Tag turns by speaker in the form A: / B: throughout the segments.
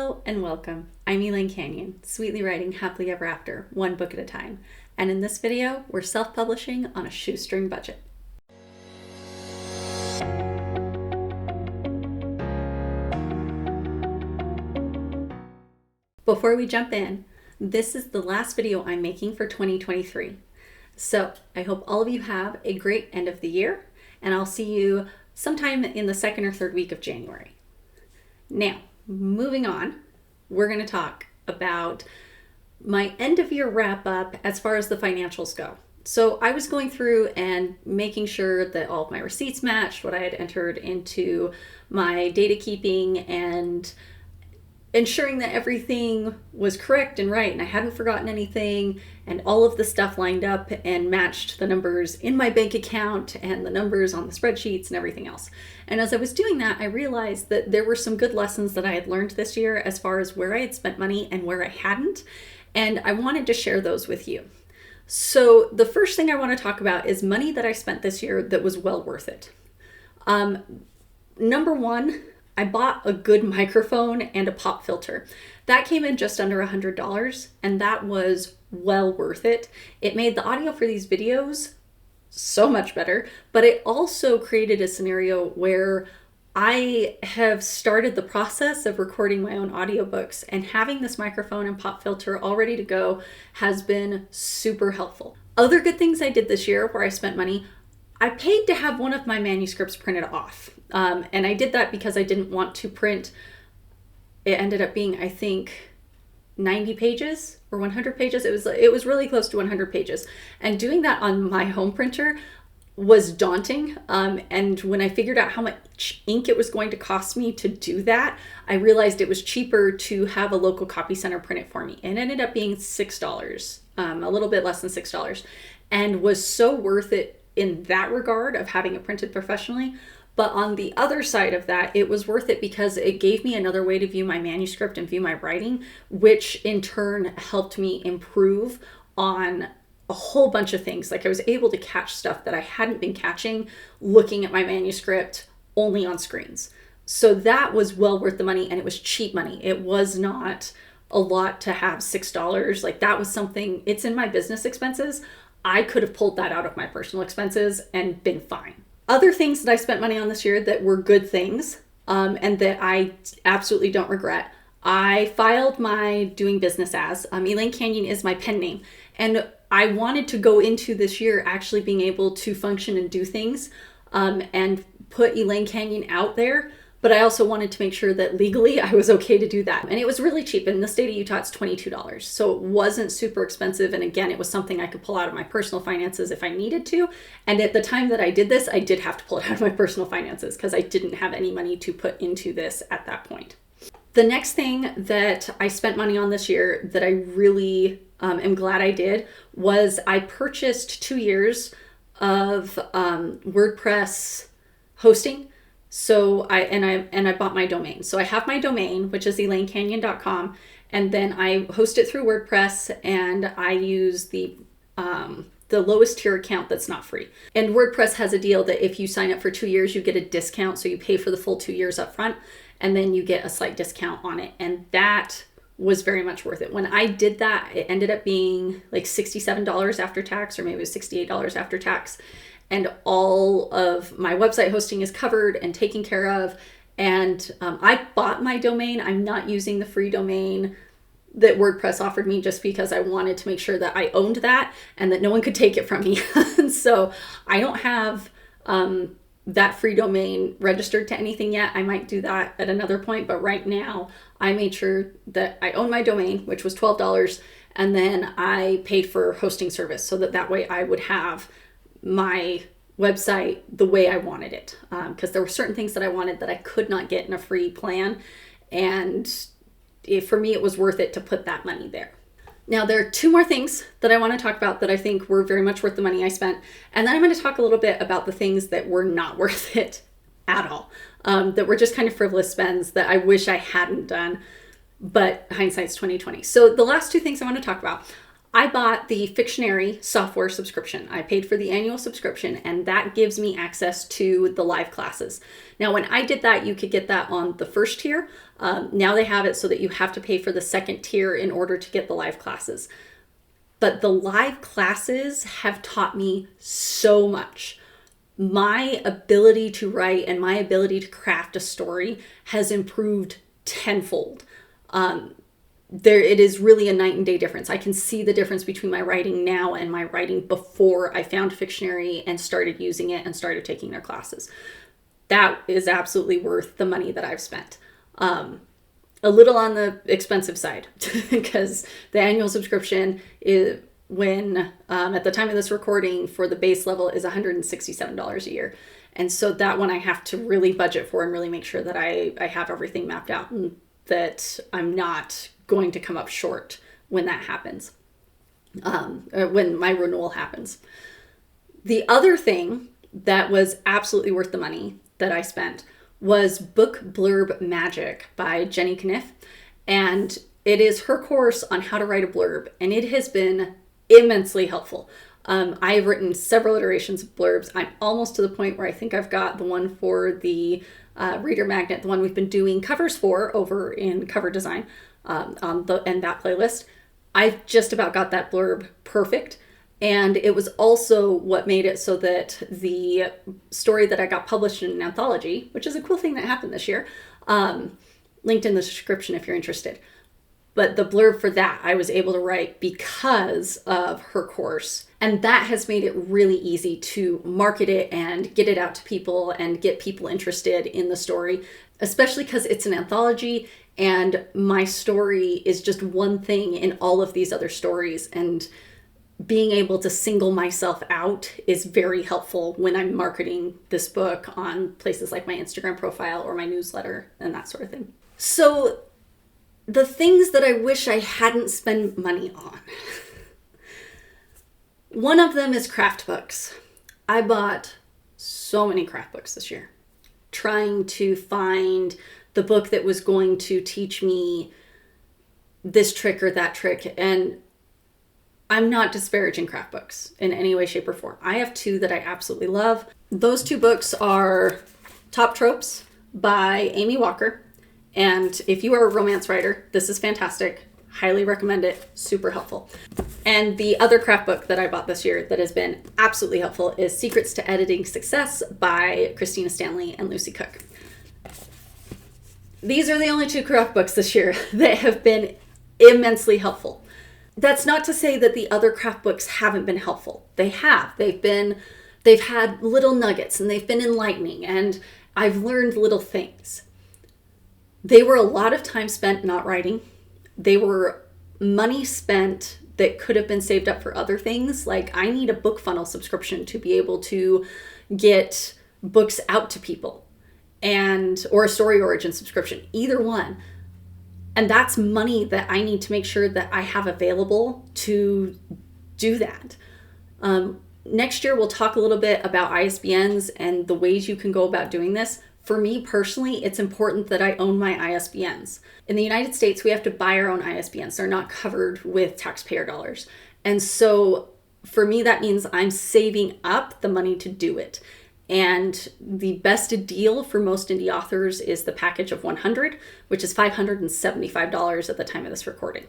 A: Hello and welcome. I'm Elaine Canyon, sweetly writing happily ever after, one book at a time. And in this video, we're self-publishing on a shoestring budget. Before we jump in, this is the last video I'm making for 2023. So I hope all of you have a great end of the year, and I'll see you sometime in the second or third week of January. Now, moving on, we're going to talk about my end of year wrap up as far as the financials go. So I was going through and making sure that all of my receipts matched what I had entered into my data keeping and ensuring that everything was correct and right and I hadn't forgotten anything and all of the stuff lined up and matched the numbers in my bank account and the numbers on the spreadsheets and everything else. And as I was doing that, I realized that there were some good lessons that I had learned this year as far as where I had spent money and where I hadn't, and I wanted to share those with you. So the first thing I want to talk about is money that I spent this year that was well worth it. Number one, I bought a good microphone and a pop filter. That came in just under $100, and that was well worth it. It made the audio for these videos so much better, but it also created a scenario where I have started the process of recording my own audiobooks, and having this microphone and pop filter all ready to go has been super helpful. Other good things I did this year where I spent money, I paid to have one of my manuscripts printed off. And I did that because I didn't want to print. It ended up being, I think, 90 pages or 100 pages. It was really close to 100 pages. And doing that on my home printer was daunting. And when I figured out how much ink it was going to cost me to do that, I realized it was cheaper to have a local copy center print it for me. It ended up being $6, a little bit less than $6, and was so worth it in that regard of having it printed professionally. But on the other side of that, it was worth it because it gave me another way to view my manuscript and view my writing, which in turn helped me improve on a whole bunch of things. Like I was able to catch stuff that I hadn't been catching looking at my manuscript only on screens. So that was well worth the money, and it was cheap money. It was not a lot to have $6. Like that was something, it's in my business expenses. I could have pulled that out of my personal expenses and been fine. Other things that I spent money on this year that were good things, and that I absolutely don't regret. I filed my doing business as. Elaine Canyon is my pen name. And I wanted to go into this year actually being able to function and do things, and put Elaine Canyon out there. But I also wanted to make sure that legally I was okay to do that. And it was really cheap. In the state of Utah, it's $22. So it wasn't super expensive. And again, it was something I could pull out of my personal finances if I needed to. And at the time that I did this, I did have to pull it out of my personal finances because I didn't have any money to put into this at that point. The next thing that I spent money on this year that I really am glad I did was I purchased 2 years of WordPress hosting. So I bought my domain. So I have my domain, which is elainecanyon.com, and then I host it through WordPress, and I use the lowest tier account that's not free. And WordPress has a deal that if you sign up for 2 years, you get a discount. So you pay for the full 2 years up front, and then you get a slight discount on it. And that was very much worth it. When I did that, it ended up being like $67 after tax, or maybe it was $68 after tax. And all of my website hosting is covered and taken care of. And I bought my domain. I'm not using the free domain that WordPress offered me just because I wanted to make sure that I owned that and that no one could take it from me. And so I don't have that free domain registered to anything yet. I might do that at another point. But right now, I made sure that I own my domain, which was $12. And then I paid for hosting service so that way I would have my website the way I wanted it, because there were certain things that I wanted that I could not get in a free plan, and for me it was worth it to put that money there. Now there are 2 more things that I want to talk about that I think were very much worth the money I spent, and then I'm going to talk a little bit about the things that were not worth it at all, that were just kind of frivolous spends that I wish I hadn't done, but hindsight's 2020. So the last 2 things I want to talk about, I bought the Fictionary software subscription. I paid for the annual subscription, and that gives me access to the live classes. Now, when I did that, you could get that on the first tier. Now they have it so that you have to pay for the second tier in order to get the live classes. But the live classes have taught me so much. My ability to write and my ability to craft a story has improved tenfold. It is really a night and day difference. I can see the difference between my writing now and my writing before I found Fictionary and started using it and started taking their classes. That is absolutely worth the money that I've spent. A little on the expensive side because the annual subscription is at the time of this recording for the base level is $167 a year. And so that one I have to really budget for and really make sure that I have everything mapped out and that I'm not going to come up short when that happens, when my renewal happens. The other thing that was absolutely worth the money that I spent was Book Blurb Magic by Jenny Kniff. And it is her course on how to write a blurb. And it has been immensely helpful. I have written several iterations of blurbs. I'm almost to the point where I think I've got the one for the reader magnet, the one we've been doing covers for over in Cover Design and that playlist. I've just about got that blurb perfect. And it was also what made it so that the story that I got published in an anthology, which is a cool thing that happened this year, linked in the description if you're interested. But the blurb for that I was able to write because of her course. And that has made it really easy to market it and get it out to people and get people interested in the story, especially because it's an anthology and my story is just one thing in all of these other stories. And being able to single myself out is very helpful when I'm marketing this book on places like my Instagram profile or my newsletter and that sort of thing. So the things that I wish I hadn't spent money on. One of them is craft books. I bought so many craft books this year, trying to find the book that was going to teach me this trick or that trick. And I'm not disparaging craft books in any way, shape, or form. I have two that I absolutely love. Those two books are Top Tropes by Amy Walker. And if you are a romance writer, this is fantastic. Highly recommend it. Super helpful. And the other craft book that I bought this year that has been absolutely helpful is Secrets to Editing Success by Christina Stanley and Lucy Cook. These are the only two craft books this year that have been immensely helpful. That's not to say that the other craft books haven't been helpful. They have. They've had little nuggets and they've been enlightening and I've learned little things. They were a lot of time spent not writing. They were money spent that could have been saved up for other things. Like I need a book funnel subscription to be able to get books out to people or a story origin subscription, either one. And that's money that I need to make sure that I have available to do that. Next year, we'll talk a little bit about ISBNs and the ways you can go about doing this. For me personally, it's important that I own my ISBNs. In the United States, we have to buy our own ISBNs. They're not covered with taxpayer dollars. And so for me, that means I'm saving up the money to do it. And the best deal for most indie authors is the package of 100, which is $575 at the time of this recording.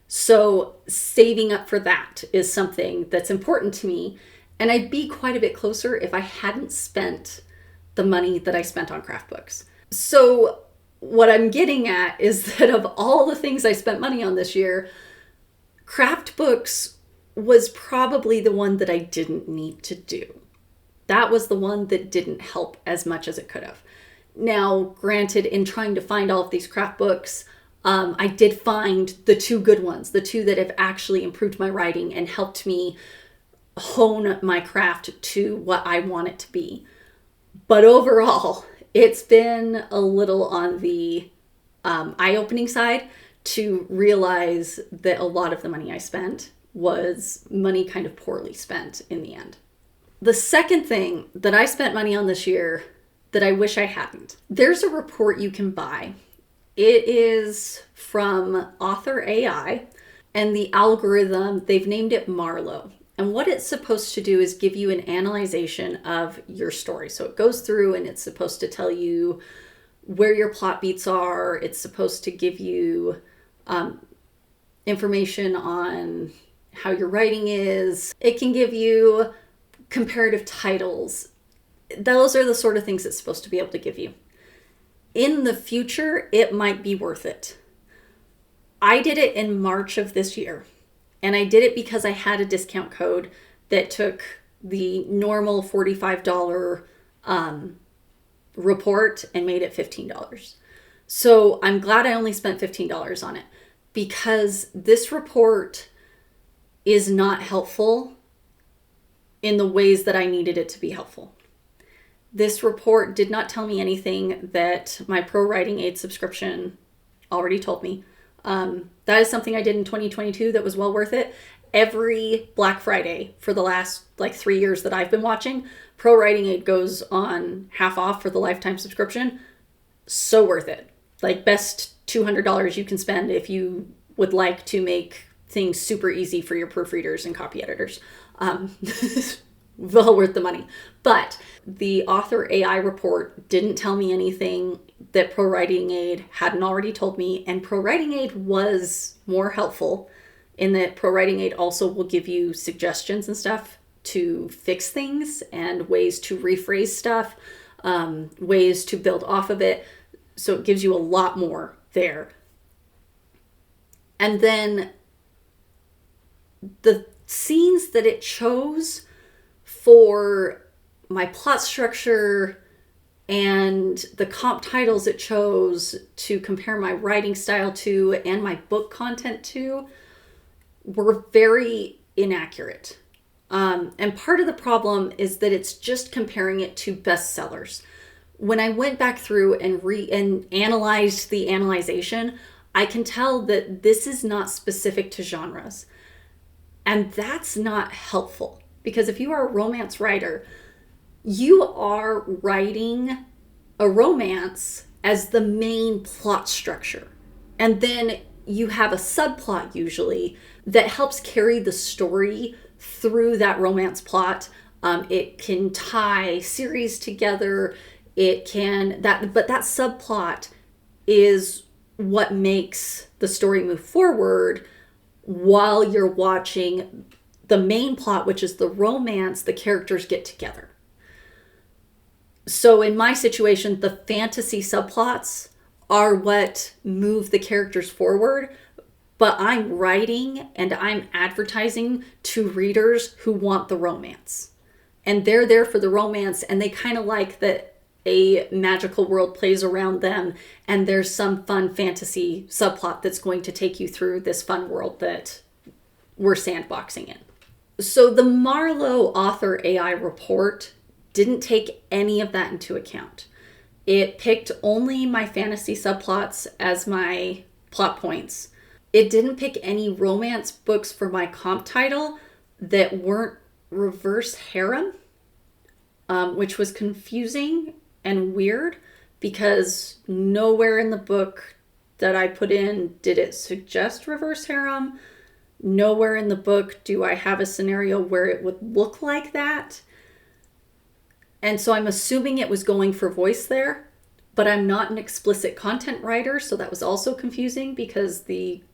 A: So saving up for that is something that's important to me. And I'd be quite a bit closer if I hadn't spent the money that I spent on craft books. So what I'm getting at is that of all the things I spent money on this year, craft books was probably the one that I didn't need to do. That was the one that didn't help as much as it could have. Now, granted, in trying to find all of these craft books, I did find the two good ones, the two that have actually improved my writing and helped me hone my craft to what I want it to be. But overall, it's been a little on the eye-opening side to realize that a lot of the money I spent was money kind of poorly spent in the end. The second thing that I spent money on this year that I wish I hadn't, there's a report you can buy. It is from Author AI, And the algorithm, they've named it Marlowe. And what it's supposed to do is give you an analyzation of your story. So it goes through and it's supposed to tell you where your plot beats are. It's supposed to give you information on how your writing is. It can give you comparative titles. Those are the sort of things it's supposed to be able to give you. In the future, it might be worth it. I did it in March of this year, and I did it because I had a discount code that took the normal $45 report and made it $15. So I'm glad I only spent $15 on it, because this report is not helpful in the ways that I needed it to be helpful. This report did not tell me anything that my Pro Writing Aid subscription already told me. That is something I did in 2022 that was well worth it. Every Black Friday for the last 3 years that I've been watching, Pro Writing Aid goes on half off for the lifetime subscription. So worth it. Best $200 you can spend if you would like to make things super easy for your proofreaders and copy editors. Well worth the money. But the author AI report didn't tell me anything that Pro Writing Aid hadn't already told me. And Pro Writing Aid was more helpful in that Pro Writing Aid also will give you suggestions and stuff to fix things and ways to rephrase stuff, ways to build off of it. So it gives you a lot more there. And then the scenes that it chose for my plot structure and the comp titles it chose to compare my writing style to and my book content to were very inaccurate. And part of the problem is that it's just comparing it to bestsellers. When I went back through and analyzed the analyzation, I can tell that this is not specific to genres. And that's not helpful, because if you are a romance writer, you are writing a romance as the main plot structure. And then you have a subplot usually that helps carry the story through that romance plot. It can tie series together. But that subplot is what makes the story move forward while you're watching the main plot, which is the romance the characters get together. So in my situation, the fantasy subplots are what move the characters forward, but I'm writing and I'm advertising to readers who want the romance. And they're there for the romance, and they kind of like that a magical world plays around them and there's some fun fantasy subplot that's going to take you through this fun world that we're sandboxing in. So the Marlowe author AI report didn't take any of that into account. It picked only my fantasy subplots as my plot points. It didn't pick any romance books for my comp title that weren't reverse harem, which was confusing and weird, because nowhere in the book that I put in did it suggest reverse harem. Nowhere in the book do I have a scenario where it would look like that. And so I'm assuming it was going for voice there, but I'm not an explicit content writer, so that was also confusing, because the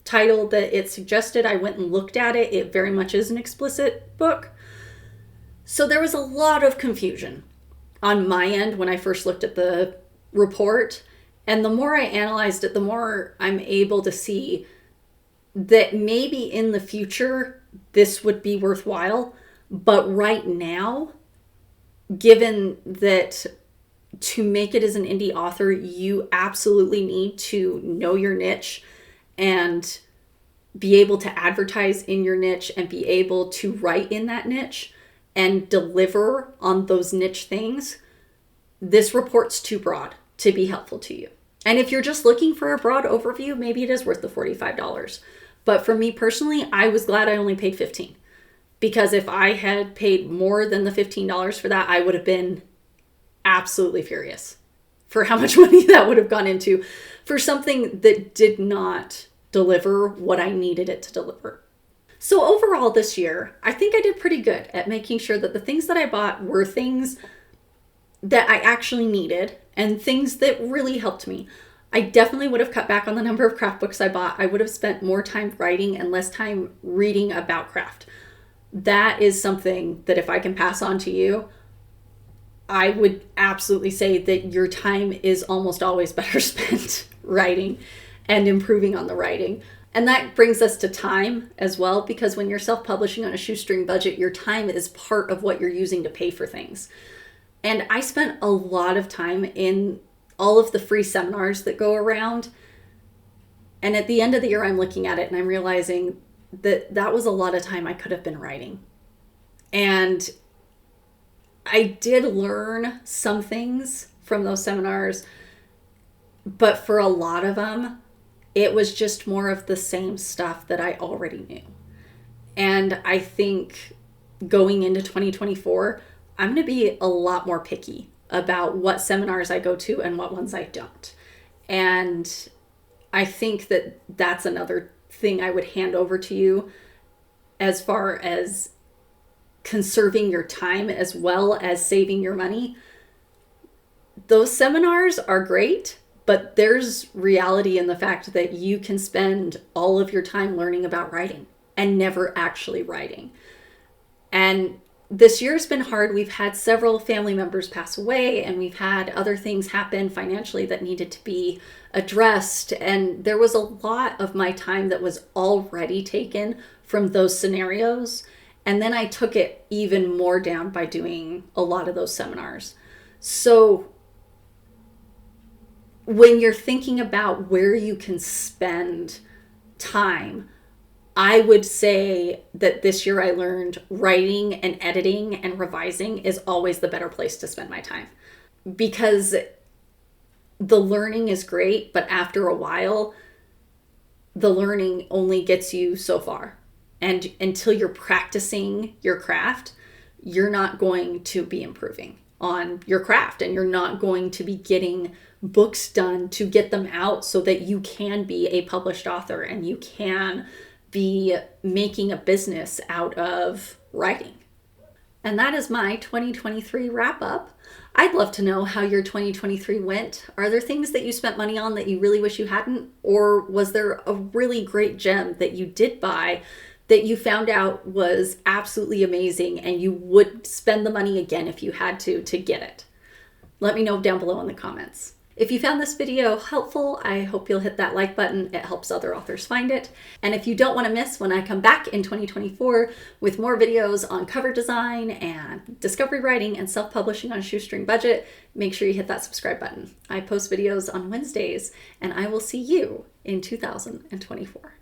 A: title that it suggested, I went and looked at it, it very much is an explicit book. So there was a lot of confusion on my end when I first looked at the report. And the more I analyzed it, the more I'm able to see that maybe in the future this would be worthwhile. But right now, given that to make it as an indie author, you absolutely need to know your niche and be able to advertise in your niche and be able to write in that niche and deliver on those niche things, this report's too broad to be helpful to you. And if you're just looking for a broad overview, maybe it is worth the $45. But for me personally, I was glad I only paid $15. Because if I had paid more than the $15 for that, I would have been absolutely furious for how much money that would have gone into for something that did not deliver what I needed it to deliver. So overall this year, I think I did pretty good at making sure that the things that I bought were things that I actually needed and things that really helped me. I definitely would have cut back on the number of craft books I bought. I would have spent more time writing and less time reading about craft. That is something that if I can pass on to you, I would absolutely say that your time is almost always better spent writing and improving on the writing. And that brings us to time as well, because when you're self-publishing on a shoestring budget, your time is part of what you're using to pay for things. And I spent a lot of time in all of the free seminars that go around. And at the end of the year, I'm looking at it and I'm realizing that that was a lot of time I could have been writing. And I did learn some things from those seminars, but for a lot of them, it was just more of the same stuff that I already knew. And I think going into 2024, I'm going to be a lot more picky about what seminars I go to and what ones I don't. And I think that that's another thing I would hand over to you as far as conserving your time as well as saving your money. Those seminars are great, but there's reality in the fact that you can spend all of your time learning about writing and never actually writing. And this year's been hard. We've had several family members pass away, and we've had other things happen financially that needed to be addressed. And there was a lot of my time that was already taken from those scenarios. And then I took it even more down by doing a lot of those seminars. So when you're thinking about where you can spend time, I would say that this year I learned writing and editing and revising is always the better place to spend my time, because the learning is great, but after a while, the learning only gets you so far. And until you're practicing your craft, you're not going to be improving on your craft, and you're not going to be getting books done to get them out so that you can be a published author and you can be making a business out of writing. And that is my 2023 wrap up. I'd love to know how your 2023 went. Are there things that you spent money on that you really wish you hadn't? Or was there a really great gem that you did buy that you found out was absolutely amazing and you would spend the money again if you had to get it? Let me know down below in the comments. If you found this video helpful, I hope you'll hit that like button. It helps other authors find it. And if you don't want to miss when I come back in 2024 with more videos on cover design and discovery writing and self-publishing on a shoestring budget, make sure you hit that subscribe button. I post videos on Wednesdays, and I will see you in 2024.